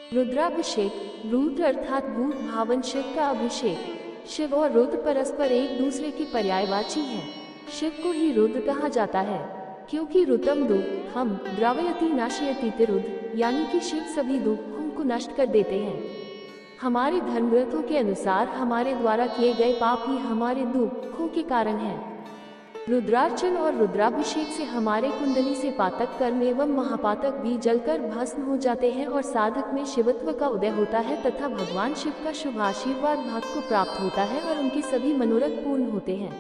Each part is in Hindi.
रुद्राभिषेक, रुद्र अर्थात भूत भावन शिव का अभिषेक। शिव और रुद्र परस्पर एक दूसरे के पर्यायवाची हैं। शिव को ही रुद्र कहा जाता है क्योंकि ऋतम दुख हम द्रावयति नाशयति रुद्र, यानी कि शिव सभी दुखों को नष्ट कर देते हैं। हमारे धर्म ग्रंथों के अनुसार हमारे द्वारा किए गए पाप ही हमारे दुखों के कारण हैं। रुद्रार्चन और रुद्राभिषेक से हमारे कुंडली से पातक कर्म एवं महापातक भी जलकर भस्म हो जाते हैं और साधक में शिवत्व का उदय होता है तथा भगवान शिव का शुभ आशीर्वाद भक्त को प्राप्त होता है और उनके सभी मनोरथ पूर्ण होते हैं।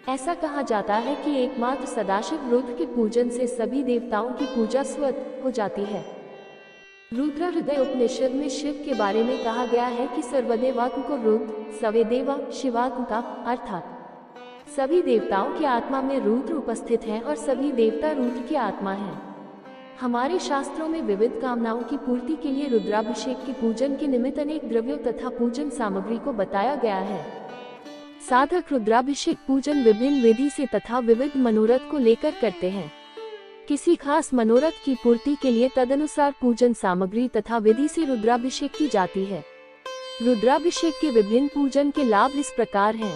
ऐसा कहा जाता है कि एकमात्र सदाशिव रुद्र के पूजन से सभी देवताओं की पूजा स्वतः हो जाती है। रुद्र हृदय उपनिषद में शिव के बारे में कहा गया है कि सर्वदेवात्म को रुद्र सवेदेवा शिवात्म का अर्थात सभी देवताओं की आत्मा में रुद्र उपस्थित हैं और सभी देवता रुद्र की आत्मा हैं। हमारे शास्त्रों में विविध कामनाओं की पूर्ति के लिए रुद्राभिषेक के पूजन के निमित्त अनेक द्रव्यों तथा पूजन सामग्री को बताया गया है। साधक रुद्राभिषेक पूजन विभिन्न विधि से तथा विविध मनोरथ को लेकर करते हैं। किसी खास मनोरथ की पूर्ति के लिए तदनुसार पूजन सामग्री तथा विधि से रुद्राभिषेक की जाती है। रुद्राभिषेक के विभिन्न पूजन के लाभ इस प्रकार हैं।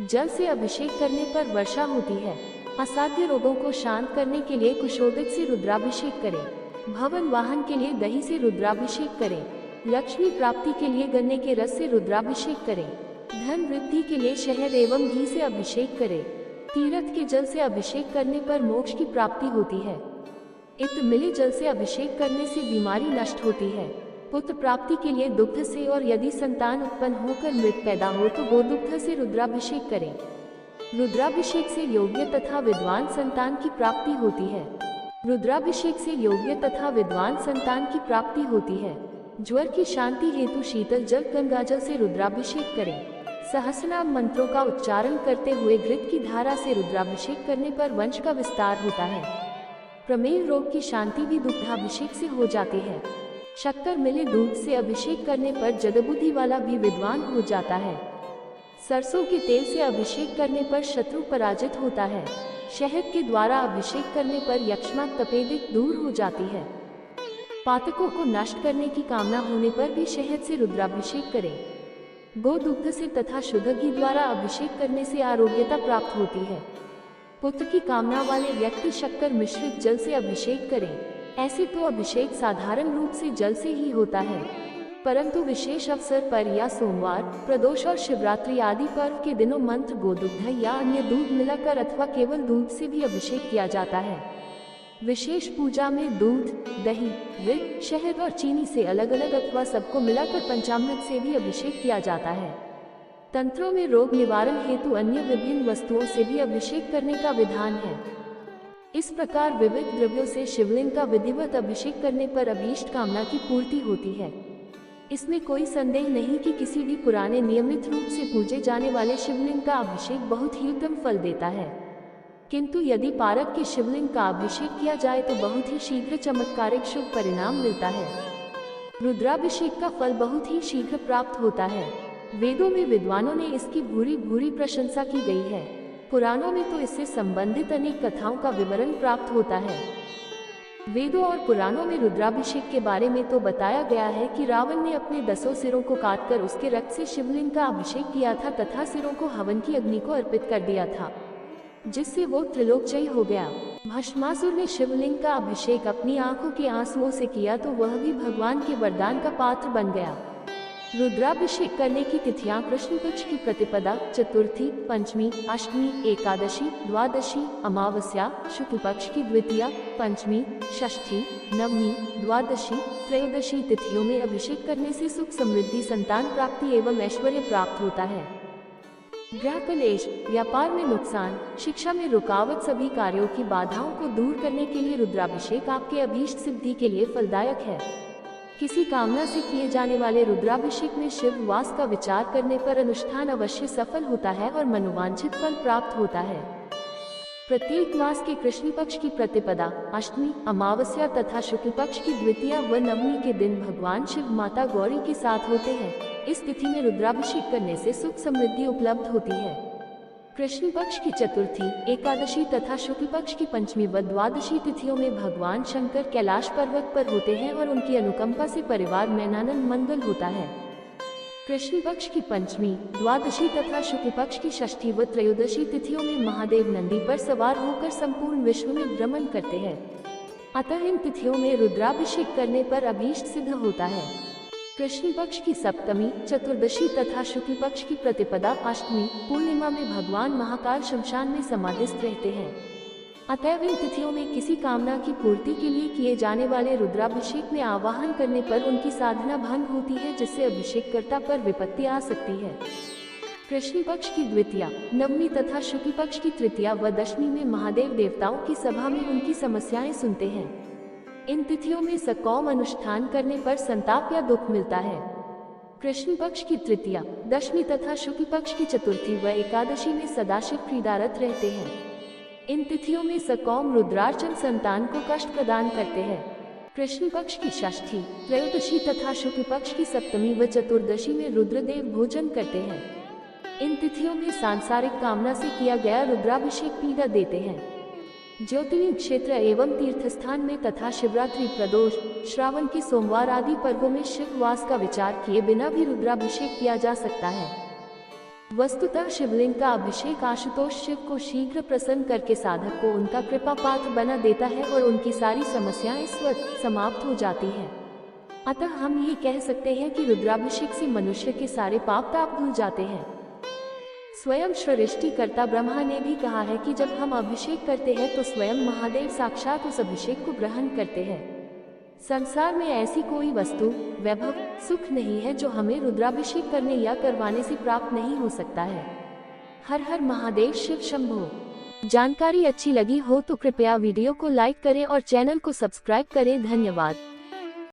जल से अभिषेक करने पर वर्षा होती है। असाध्य रोगों को शांत करने के लिए कुशोदक से रुद्राभिषेक करें। भवन वाहन के लिए दही से रुद्राभिषेक करें। लक्ष्मी प्राप्ति के लिए गन्ने के रस से रुद्राभिषेक करें। धन वृद्धि के लिए शहद एवं घी से अभिषेक करें। तीर्थ के जल से अभिषेक करने पर मोक्ष की प्राप्ति होती है। इत्र मिले जल से अभिषेक करने से बीमारी नष्ट होती है। पुत्र प्राप्ति के लिए दुग्ध से और यदि संतान उत्पन्न होकर मृत पैदा हो तो गोदुग्ध से रुद्राभिषेक करें। रुद्राभिषेक से योग्य तथा विद्वान संतान की प्राप्ति होती है। रुद्राभिषेक से योग्य तथा विद्वान संतान की प्राप्ति होती है। ज्वर की शांति हेतु शीतल जल गंगाजल से रुद्राभिषेक करें। सहस्रनाम मंत्रों का उच्चारण करते हुए घृत की धारा से रुद्राभिषेक करने पर वंश का विस्तार होता है। प्रमेह रोग की शांति भी दुग्धाभिषेक से हो जाती है। शक्कर मिले दूध से अभिषेक करने पर जगबुद्धि वाला भी विद्वान हो जाता है। सरसों के तेल से अभिषेक करने पर शत्रु पराजित होता है। शहद के द्वारा अभिषेक करने पर यक्ष्मा तपेदिक दूर हो जाती है। पातकों को नष्ट करने की कामना होने पर भी शहद से रुद्राभिषेक करें। गोदुग्ध से तथा शुद्ध घी द्वारा अभिषेक करने से आरोग्यता प्राप्त होती है। पुत्र की कामना वाले व्यक्ति शक्कर मिश्रित जल से अभिषेक करें। ऐसे तो अभिषेक साधारण रूप से जल से ही होता है, परंतु विशेष अवसर पर या सोमवार, प्रदोष और शिवरात्रि आदि पर्व के दिनों मंत्र गोदुग्ध या अन्य दूध मिलाकर अथवा केवल दूध से भी अभिषेक किया जाता है। विशेष पूजा में दूध, दही, घृत, शहद और चीनी से अलग अलग अथवा सबको मिलाकर पंचामृत से भी अभिषेक किया जाता है। तंत्रों में रोग निवारण हेतु अन्य विभिन्न वस्तुओं से भी अभिषेक करने का विधान है। इस प्रकार विविध द्रव्यों से शिवलिंग का विधिवत अभिषेक करने पर अभीष्ट कामना की पूर्ति होती है। इसमें कोई संदेह नहीं कि किसी भी पुराने नियमित रूप से पूजे जाने वाले शिवलिंग का अभिषेक बहुत ही उत्तम फल देता है, किंतु यदि पारक के शिवलिंग का अभिषेक किया जाए तो बहुत ही शीघ्र चमत्कारिक शुभ परिणाम मिलता है। रुद्राभिषेक का फल बहुत ही शीघ्र प्राप्त होता है। वेदों में विद्वानों ने इसकी भूरी भूरी प्रशंसा की गई है। पुराणों में तो इससे संबंधित अनेक कथाओं का विवरण प्राप्त होता है। वेदों और पुराणों में रुद्राभिषेक के बारे में तो बताया गया है कि रावण ने अपने 10 सिरों को काटकर उसके रक्त से शिवलिंग का अभिषेक किया था तथा सिरों को हवन की अग्नि को अर्पित कर दिया था, जिससे वो त्रिलोकजयी हो गया। भस्मासुर ने शिवलिंग का अभिषेक अपनी आंखों के आंसुओं से किया तो वह भी भगवान के वरदान का पात्र बन गया। रुद्राभिषेक करने की तिथियां कृष्ण पक्ष की प्रतिपदा, चतुर्थी, पंचमी, अष्टमी, एकादशी, द्वादशी, अमावस्या, शुक्ल पक्ष की द्वितीया, पंचमी, षष्ठी, नवमी, द्वादशी, त्रयोदशी तिथियों में अभिषेक करने से सुख समृद्धि, संतान प्राप्ति एवं ऐश्वर्य प्राप्त होता है। ग्रह कलेश, व्यापार में नुकसान, शिक्षा में रुकावट, सभी कार्यों की बाधाओं को दूर करने के लिए रुद्राभिषेक आपके अभीष्ट सिद्धि के लिए फलदायक है। किसी कामना से किए जाने वाले रुद्राभिषेक में शिव वास का विचार करने पर अनुष्ठान अवश्य सफल होता है और मनोवांछित फल प्राप्त होता है। प्रत्येक मास के कृष्ण पक्ष की प्रतिपदा, अष्टमी, अमावस्या तथा शुक्ल पक्ष की द्वितीया व नवमी के दिन भगवान शिव माता गौरी के साथ होते हैं। इस तिथि में रुद्राभिषेक करने से सुख समृद्धि उपलब्ध होती है। कृष्ण पक्ष की चतुर्थी, एकादशी तथा शुक्ल पक्ष की पंचमी व द्वादशी तिथियों में भगवान शंकर कैलाश पर्वत पर होते हैं और उनकी अनुकंपा से परिवार में आनंद मंगल होता है। कृष्ण पक्ष की पंचमी, द्वादशी तथा शुक्ल पक्ष की षष्ठी व त्रयोदशी तिथियों में महादेव नंदी पर सवार होकर संपूर्ण विश्व में भ्रमण करते हैं। अतः इन तिथियों में रुद्राभिषेक करने पर अभीष्ट सिद्ध होता है। कृष्ण पक्ष की सप्तमी, चतुर्दशी तथा शुक्ल पक्ष की प्रतिपदा, अष्टमी, पूर्णिमा में भगवान महाकाल शमशान में समाधिस्थ रहते हैं। अतएव इन तिथियों में किसी कामना की पूर्ति के लिए किए जाने वाले रुद्राभिषेक में आवाहन करने पर उनकी साधना भंग होती है, जिससे अभिषेककर्ता पर विपत्ति आ सकती है। कृष्ण पक्ष की द्वितीया, नवमी तथा शुक्ल पक्ष की तृतीया व दशमी में महादेव देवताओं की सभा में उनकी समस्याएं सुनते हैं। इन तिथियों में सकौम अनुष्ठान करने पर संताप या दुख मिलता है। कृष्ण पक्ष की तृतीया, दशमी तथा शुक्ल पक्ष की चतुर्थी व एकादशी में सदाशिव क्रीडारत रहते हैं। इन तिथियों में सकौम रुद्रार्चन संतान को कष्ट प्रदान करते हैं। कृष्ण पक्ष की षष्ठी, त्रयोदशी तथा शुक्ल पक्ष की सप्तमी व चतुर्दशी में रुद्रदेव भोजन करते हैं। इन तिथियों में सांसारिक कामना से किया गया रुद्राभिषेक पीड़ा देते हैं। ज्योतिर्लिंग क्षेत्र एवं तीर्थस्थान में तथा शिवरात्रि, प्रदोष, श्रावण के सोमवार आदि पर्वों में शिववास का विचार किए बिना भी रुद्राभिषेक किया जा सकता है। वस्तुतः शिवलिंग का अभिषेक आशुतोष शिव को शीघ्र प्रसन्न करके साधक को उनका कृपा पात्र बना देता है और उनकी सारी समस्याएं स्वतः समाप्त हो जाती हैं। अतः हम ये कह सकते हैं कि रुद्राभिषेक से मनुष्य के सारे पाप ताप धुल जाते हैं। स्वयं सृष्टिकर्ता ब्रह्मा ने भी कहा है कि जब हम अभिषेक करते हैं तो स्वयं महादेव साक्षात उस अभिषेक को ग्रहण करते हैं। संसार में ऐसी कोई वस्तु, वैभव, सुख नहीं है जो हमें रुद्राभिषेक करने या करवाने से प्राप्त नहीं हो सकता है। हर हर महादेव, शिव शंभो। जानकारी अच्छी लगी हो तो कृपया वीडियो को लाइक करें और चैनल को सब्सक्राइब करें। धन्यवाद।